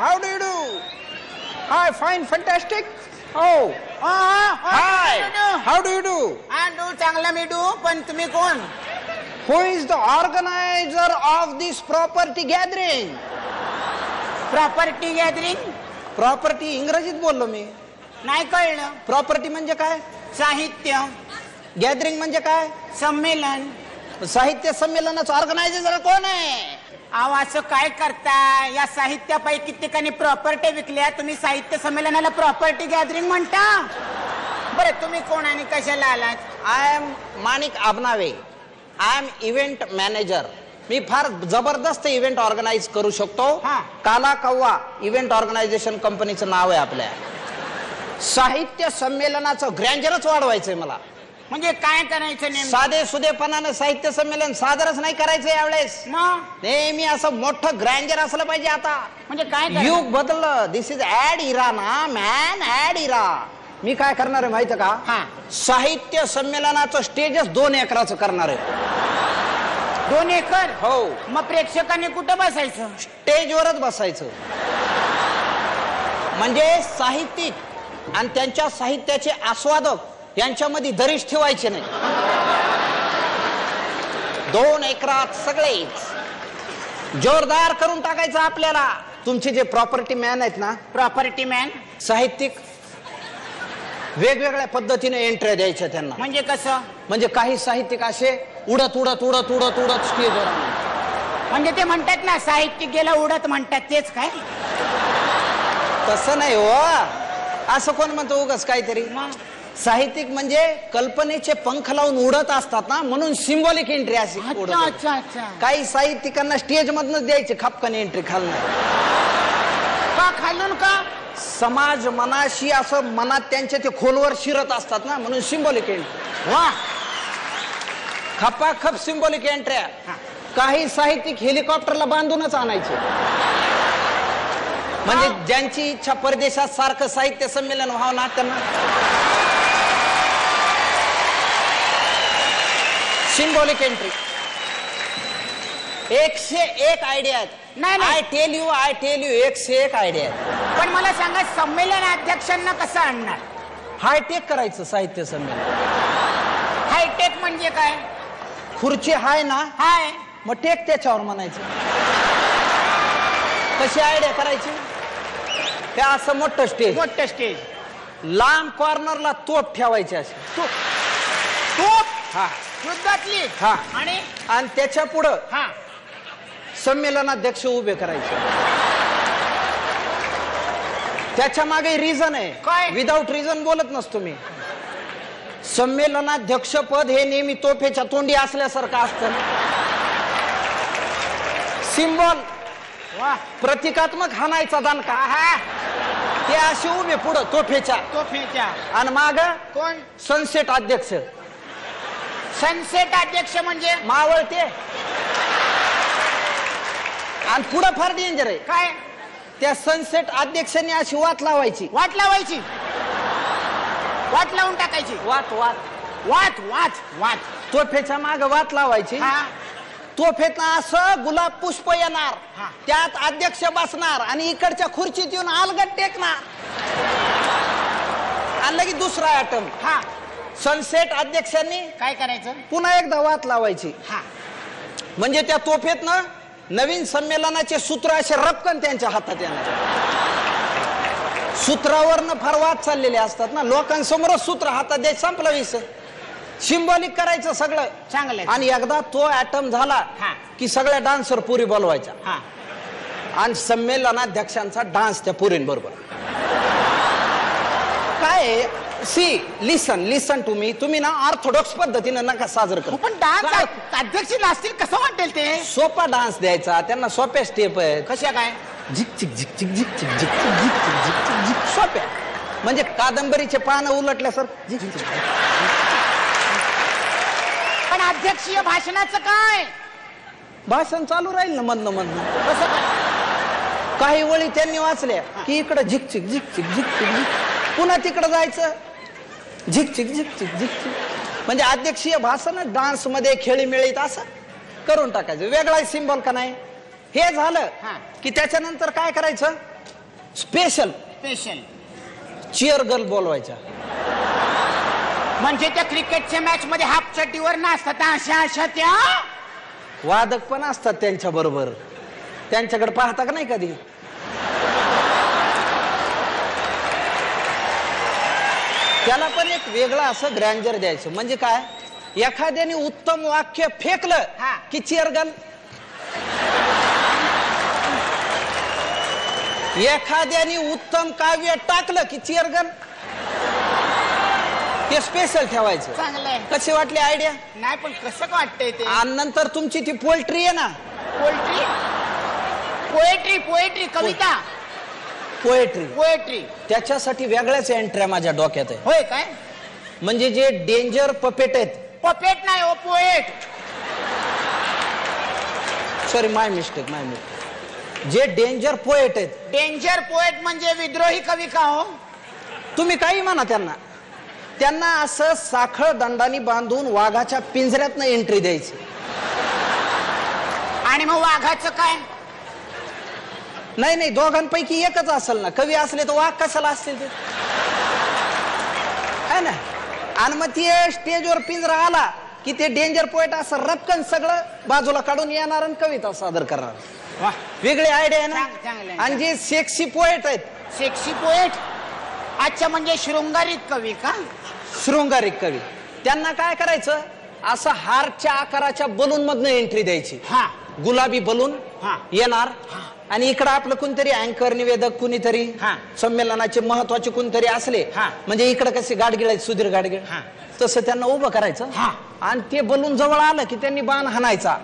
how do you do? Hi, fine, fantastic. Oh, hi, how do you do? चांगला me do पण तुम्ही कोण? Who is the organizer of this property gathering? Property gathering property इंग्रजीत बोललो मी. नाही कळलं. Property म्हणजे काय? साहित्य गॅदरिंग म्हणजे काय? संमेलन. साहित्य संमेलनाचं ऑर्गनायझर कोण आहे? अहो असं काय करताय? या साहित्यापैकी कित्येकाने प्रॉपर्टी विकल्या, तुम्ही साहित्य संमेलनाला प्रॉपर्टी गॅदरिंग म्हणता? बरं तुम्ही कोण आणि कशाला आलात? I am Manik Abnave. I am event manager. मी फार जबरदस्त इव्हेंट ऑर्गनाईज करू शकतो. काला कव्वा इव्हेंट ऑर्गनायझेशन कंपनीचं नाव आहे आपल्या. साहित्य संमेलनाचं ग्रँजरच वाढवायचंय मला. म्हणजे काय करायचं नेमकं? साधे सुदेपणानं साहित्य संमेलन सादरच नाही करायचं यावेळेस. नेहमी असं मोठं ग्रँजर असलं पाहिजे. आता म्हणजे काय युग बदललं. दिस इज ऍड इरा ना मॅन, ऍड इरा. मी काय करणार आहे माहिती का? साहित्य संमेलनाचं स्टेजच 2 एकराचं करणार आहे. 2 एकर? हो. मग प्रेक्षकांनी कुठं बसायचं? स्टेजवरच बसायचं. म्हणजे साहित्यिक आणि त्यांच्या साहित्याचे आस्वादक यांच्यामध्ये दरीच ठेवायचे नाही. 2 एकरात सगळेच जोरदार करून टाकायचं आपल्याला. तुमचे जे प्रॉपर्टी मॅन आहेत ना, प्रॉपर्टी मॅन साहित्यिक, वेगवेगळ्या पद्धतीने एंट्री द्यायच्या त्यांना. म्हणजे कसं? म्हणजे काही साहित्यिक असे उडत उडत उडत उडत उडत स्टेजवर. म्हणजे ते म्हणतात ना साहित्यिक गेला उडत म्हणतात, तेच काय? तसं नाही हो. असं कोण म्हणतो उगाच काहीतरी. साहित्यिक म्हणजे कल्पनेचे पंख लावून उडत असतात ना, म्हणून सिंबॉलिक एंट्री अशी. अच्छा अच्छा. काही साहित्यिकांना स्टेज मधनच द्यायची खापकाने एंट्री खालून. का खालून? का? समाज मनाशी असं मनात त्यांच्या ते खोलवर शिरत असतात ना, म्हणून सिंबॉलिक एंट्री. वा, खपाखप सिंबॉलिक एंट्र्या. काही साहित्यिक हेलिकॉप्टरला बांधूनच आणायचे. म्हणजे ज्यांची इच्छा परदेशात सारखं साहित्य संमेलन व्हावं ना, त्यांना सिंबॉलिक एंट्री. 101 आयडिया आहेत. नाही आय टेल यू 101 आयडिया आहेत. पण मला सांगा, संमेलन अध्यक्षांना कसं आणणार? हायटेक करायचं साहित्य संमेलन. हायटेक म्हणजे काय? खुर्ची हाय ना, हाय मग टेक त्याच्यावर म्हणायचं. कशी आयडिया करायची? त्या असं मोठं स्टेज, मोठं स्टेज, लांब कॉर्नरला तोफ ठेवायची अशी. तोफ? हा, युद्धातली. हा. आणि त्याच्या पुढं हा संमेलनाध्यक्ष उभे करायचे. त्याच्या मागे रिझन आहे. काय? विदाऊट रिझन बोलत नसतो मी. संमेलनाध्यक्ष पद हे नेहमी तोफेच्या तोंडी असल्यासारखं असतं. सिंबॉल, प्रतिकात्मक हाणायचा दणका. ते असे उभे पुढं तोफेच्या. आणि माग कोण? सनसेट अध्यक्ष. सनसेट अध्यक्ष म्हणजे मावळते. आणि पुढं फार डेंजर आहे. काय? त्या सनसेट अध्यक्षांनी अशी वाट लावायची. वाट लावायची? वाट लावून टाकायची? वाट वाट वाट वाट वाट तोफेच्या माग वाट लावायची. तोफेतनं असं गुलाब पुष्प येणार, त्यात अध्यक्ष बसणार आणि इकडच्या खुर्चीत येऊन अलगट टेकणार. आणि लगेच दुसरा आयटम. सनसेट अध्यक्षांनी काय करायचं? पुन्हा एकदा वाट लावायची. म्हणजे त्या तोफेतनं नवीन संमेलनाचे सूत्र असे रपकन त्यांच्या हातात येणार. सूत्रावरनं फार वाद चाललेले असतात ना, लोकांसमोरच सूत्र हातात द्यायचं, संपला विषय. सिंबॉलिक करायचं सगळं चांगलं. आणि एकदा तो ऍटम झाला की सगळ्या डान्सर पुरी बोलवायच्या आणि संमेलनाध्यक्षांचा डान्स त्या पुरींबरोबर. काय लिसन टू मी. तुम्ही ना ऑर्थोडॉक्स पद्धतीनं नका साजरं करू. पण डान्स अध्यक्ष असतील कसं वाटेल ते? सोपा डान्स द्यायचा त्यांना. सोप्या स्टेप आहेत. कशा काय? झिक झिक झिक झिक झिक झिक झिक झिक झिक झिक झिक. सोप्या म्हणजे कादंबरीचे पानं उलटल्या सर. झिक झिक. पण अध्यक्षीय भाषणाचं काय? भाषण चालू राहील ना मधनं मधनं. कसं काय? काही वळी त्यांनी वाचल्या की इकडं झिक झिक झिक झिक झिक झिक, पुन्हा तिकडं जायचं झिक झिक झिक झिक झिक झिक. म्हणजे अध्यक्षीय भाषण डान्स मध्ये खेळीमेळीत असं करून टाकायचं. वेगळा सिंबल का नाही. हे झालं की त्याच्यानंतर काय करायचं? स्पेशल स्पेशल चिअर गर्ल बोलवायच्या. म्हणजे त्या क्रिकेटच्या मॅच मध्ये हाफ चड्डीवर नसतात अशा अशा त्या. वादक पण असतात त्यांच्या बरोबर. त्यांच्याकडे पाहता का नाही कधी? त्याला पण एक वेगळं असं ग्रँजर द्यायचं. म्हणजे काय, एखाद्याने उत्तम वाक्य फेकलं की चिअर गर्ल, एखाद्याने उत्तम काव्य टाकलं की चिअर गर्ल. ते स्पेशल ठेवायचं. चांगलंय. कशी वाटली आयडिया? नाही पण कसं वाटतंय ते. आणि नंतर तुमची ती पोल्ट्री आहे ना, पोएट्री पोएट्री पोएट्री कविता पोएट्री पोएट्री त्याच्यासाठी वेगळ्याच एंट्र्या माझ्या डोक्यात आहे. होय काय? म्हणजे जे डेंजर पपेट आहेत. पपेट नाही हो, पोएट. सॉरी, माय मिस्टेक. जे डेंजर पोएट आहेत. डेंजर पोएट म्हणजे विद्रोही कवी का हो? तुम्ही काही म्हणा त्यांना असं साखळ दंडानी बांधून वाघाच्या पिंजऱ्यातनं एंट्री द्यायची. आणि मग वाघाचं काय? नाही, दोघांपैकी एकच असेल ना. कवी असले तर वाघ कशाला असतील ते, है ना? आणि मग ती स्टेजवर पिंजरा आला की ते डेंजर पोएट असं रपकन सगळं बाजूला काढून येणार आणि कविता सादर करणार. वेगळी आयडिया आहे ना. आणि जे सेक्सी पोएट आहेत. सेक्सी पोएट अच्छा, म्हणजे शृंगारिक कवी का? शृंगारिक कवी. त्यांना काय करायचं, असं हार्टच्या आकाराच्या बलून मधनं एंट्री द्यायची. गुलाबी बलून येणार आणि इकडं आपलं कोणतरी अँकर निवेदक कुणीतरी संमेलनाचे महत्वाचे कोणतरी असले म्हणजे इकडं कसे गाडगिळ आहेत, सुधीर गाडगिळ, तसं त्यांना उभं करायचं. आणि ते बलून जवळ आलं की त्यांनी बाण हाणायचा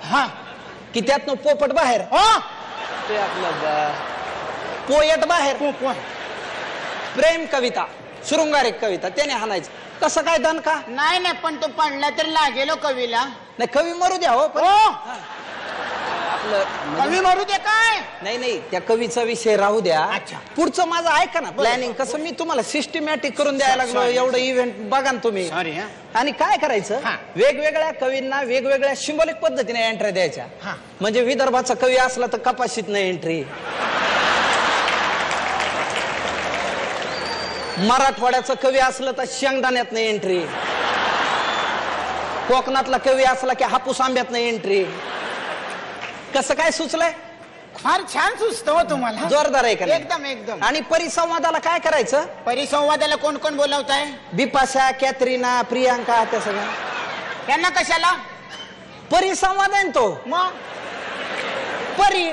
की त्यातनं पोपट बाहेर. ते आपलं पोएट बाहेर. प्रेम कविता, शृंगारिक कविता त्याने हाणायचं. कसं काय दण का? नाही पण तो पडला तर लागेल कवीला. नाही, कवी मरू द्या हो. कवी मरू दे काय? नाही, त्या कवीचा विषय राहू द्या. अच्छा. पुढचं माझं ऐका ना प्लॅनिंग. कसं मी तुम्हाला सिस्टमॅटिक करून द्यायला लागलो. एवढं इव्हेंट बघा ना तुम्ही. आणि काय करायचं, वेगवेगळ्या कवींना वेगवेगळ्या सिंबॉलिक पद्धतीने एंट्री द्यायच्या. म्हणजे विदर्भाचा कवी असला तर कपाशीत नाही एंट्री, मराठवाड्याचं कवी असलं तर शेंगदाण्यात नाही एंट्री, कोकणातला कवी असला की हापूस आंब्यात नाही एंट्री. कसं काय सुचलंय? फार छान सुचतो हो तुम्हाला. जोरदार आहे का? एकदम एकदम. आणि परिसंवादाला काय करायचं? परिसंवादाला कोण कोण बोलवताय? बिपाशा, कॅटरीना, प्रियांका, त्या सगळ्या. त्यांना कशाला? परिसंवाद आहे तो. मग परी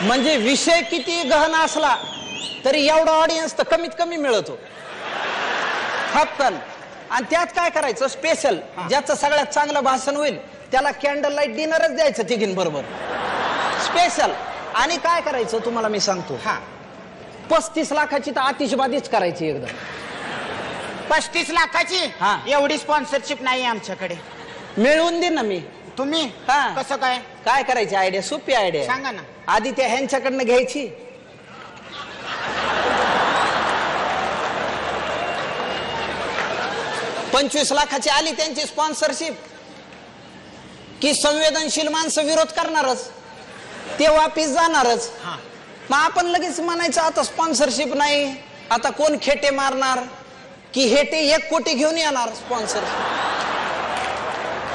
म्हणजे विषय किती गहन असला तरी एवढा ऑडियन्स तर कमीत कमी मिळतो हक्कन. आणि त्यात काय करायचं, स्पेशल ज्याचं सगळ्यात चांगलं भाषण होईल त्याला कॅन्डल लाईट डिनरच द्यायचं तिघीं बरोबर, स्पेशल. आणि काय करायचं तुम्हाला मी सांगतो, 35 लाखाची तर आतिषबाजीच करायची एकदम. 35 लाखाची? एवढी स्पॉन्सरशिप नाही आमच्याकडे. मिळवून दे ना मी. तुम्ही कसं काय? काय करायची आयडिया, सोपी आयडिया सांगा ना. आधी त्या ह्यांच्याकडनं घ्यायची, $25 लाखाची आली त्यांची स्पॉन्सरशिप की संवेदनशील माणसं विरोध करणारच, ते वापिस जाणारच. मग आपण लगेच म्हणायचं आता स्पॉन्सरशिप नाही, आता कोण खेटे मारणार की हेटे 1 कोटी घेऊन येणार स्पॉन्सर.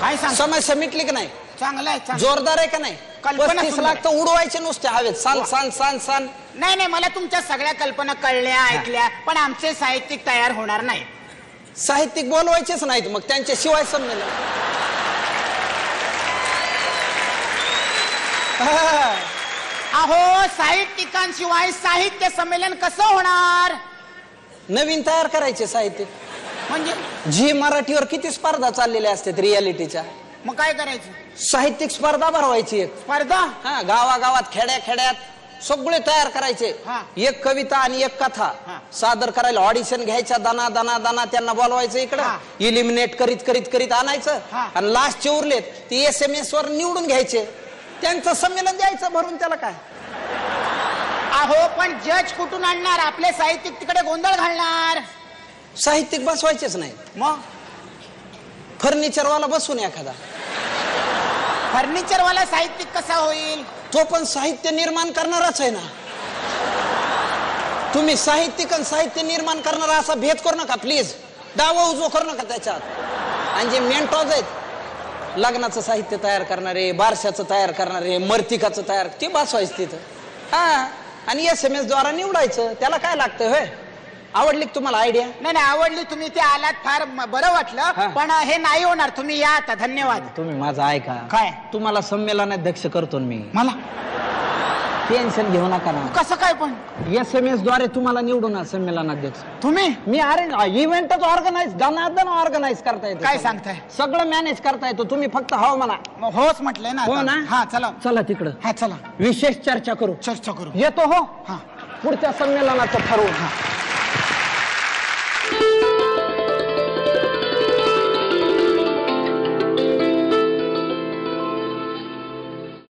काय सांग, समस्या मिटली की नाही? चांगलं आहे. जोरदार आहे का नाही? 35 लाख तर उडवायचे नुसते हवेत, सान सान सान सान. नाही मला तुमच्या सगळ्या कल्पना कळल्या, ऐकल्या, पण आमचे साहित्यिक तयार होणार नाही. साहित्यिक बोलवायचेच नाहीत मग त्यांच्याशिवाय संमेलन. अहो, साहित्यिकांशिवाय साहित्य संमेलन कसं होणार? नवीन तयार करायचे साहित्यिक. म्हणजे झी मराठीवर किती स्पर्धा चाललेल्या असतात रियालिटीच्या. मग काय करायचं? साहित्यिक स्पर्धा भरवायची एक स्पर्धा. गावागावात खेड्यात सगळे तयार करायचे. एक कविता आणि एक कथा सादर करायला ऑडिशन घ्यायच्या, दाना दाना दाना त्यांना बोलवायचं इकडं, इलिमिनेट करीत आणायचं आणि लास्टचे उरलेत ते SMS वर निवडून घ्यायचे, त्यांचं संमेलन द्यायचं भरून. त्याला काय? अहो, पण जज कुठून आणणार? आपले साहित्यिक तिकडे गोंधळ घालणार. साहित्यिक बसवायचेच नाही. मग फर्निचरवाला बसून एखादा. फर्निचरवाला साहित्यिक कसा होईल? तो पण साहित्य निर्माण करणाराच आहे ना. तुम्ही साहित्यिक आणि साहित्य निर्माण करणारा असा भेद करू नका प्लीज. डावा उजव करू नका त्याच्यात. आणि जे मेंटॉज आहेत लग्नाचं साहित्य तयार करणारे, बारशाचं तयार करणारे, मर्तिकाचं तयार, ते बसवायचं तिथं. हा, आणि SMS द्वारा निवडायचं. त्याला काय लागतं होय? आवडली का तुम्हाला आयडिया? नाही आवडली. तुम्ही ते आलात फार बरं वाटलं, पण हे नाही होणार. तुम्ही या आता. धन्यवाद. तुम्ही माझं ऐका. काय? तुम्हाला संमेलनाध्यक्ष करतो मी. मला टेन्शन घेऊ नका ना. कसं काय? पण SMS द्वारे तुम्हाला निवडून संमेलनाध्यक्ष तुम्ही? मी इव्हेंटच ऑर्गनाइज करता येतो. काय सांगताय? सगळं मॅनेज करता येतो. तुम्ही फक्त हो म्हणा. होच म्हटलंय ना. हो ना? हा चला. चला तिकडं. हा चला विशेष चर्चा करू. चर्चा करू. येतो हो. हा. पुढच्या संमेलनाचं ठरवू.